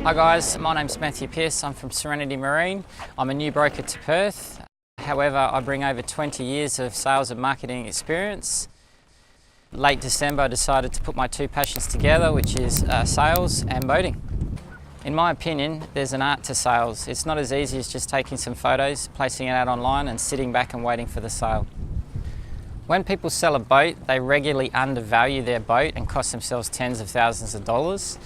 Hi guys, my name's Matthew Pearce. I'm from Renity Marine. I'm a new broker to Perth. However, I bring over 20 years of sales and marketing experience. Late December, I decided to put my two passions together, which is sales and boating. In my opinion, there's an art to sales. It's not as easy as just taking some photos, placing it out online and sitting back and waiting for the sale. When people sell a boat, they regularly undervalue their boat and cost themselves tens of thousands of dollars.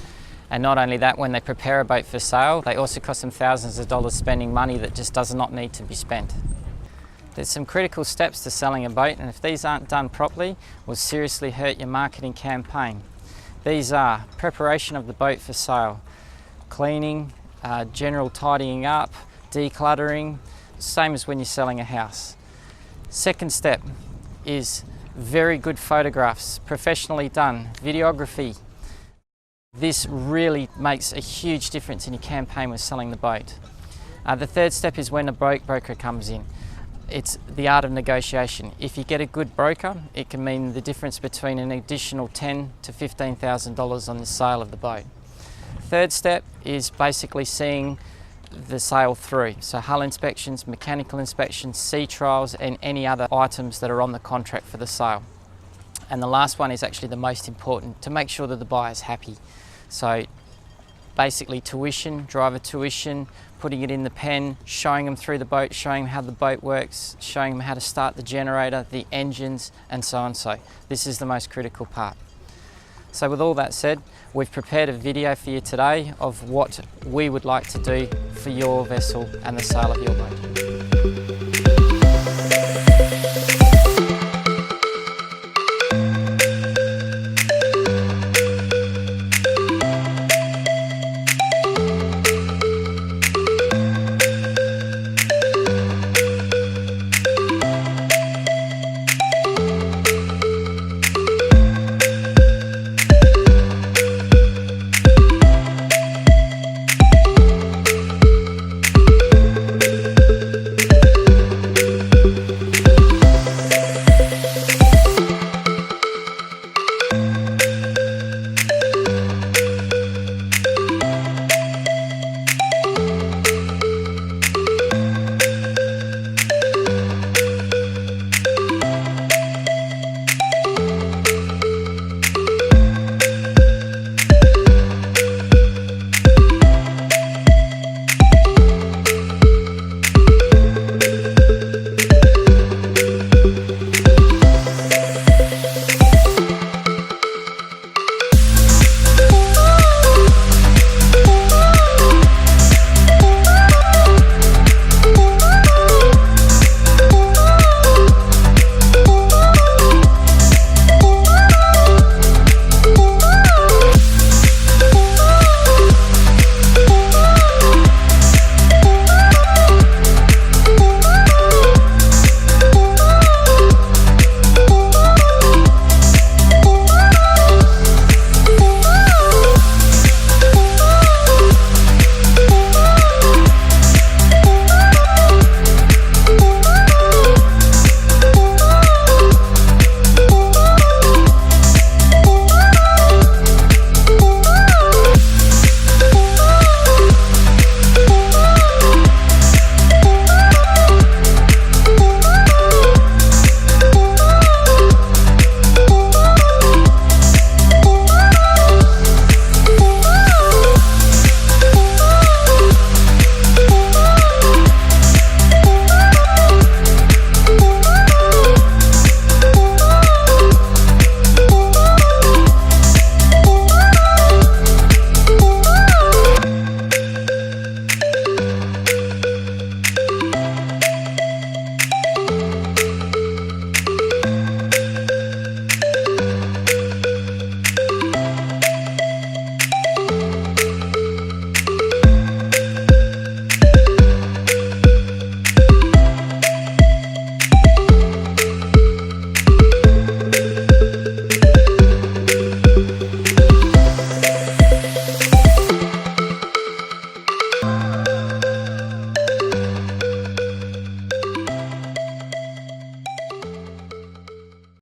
And not only that, when they prepare a boat for sale, they also cost them thousands of dollars spending money that just does not need to be spent. There's some critical steps to selling a boat, and if these aren't done properly, will seriously hurt your marketing campaign. These are preparation of the boat for sale, cleaning, general tidying up, decluttering, same as when you're selling a house. Second step is very good photographs, professionally done, videography. This really makes a huge difference in your campaign with selling the boat. The third step is when a broker comes in. It's the art of negotiation. If you get a good broker, it can mean the difference between an additional $10,000 to $15,000 on the sale of the boat. Third step is basically seeing the sale through. So hull inspections, mechanical inspections, sea trials, and any other items that are on the contract for the sale. And the last one is actually the most important, to make sure that the buyer's happy. So basically tuition, driver tuition, putting it in the pen, showing them through the boat, showing them how the boat works, showing them how to start the generator, the engines, and so on. So this is the most critical part. So with all that said, we've prepared a video for you today of what we would like to do for your vessel and the sale of your boat.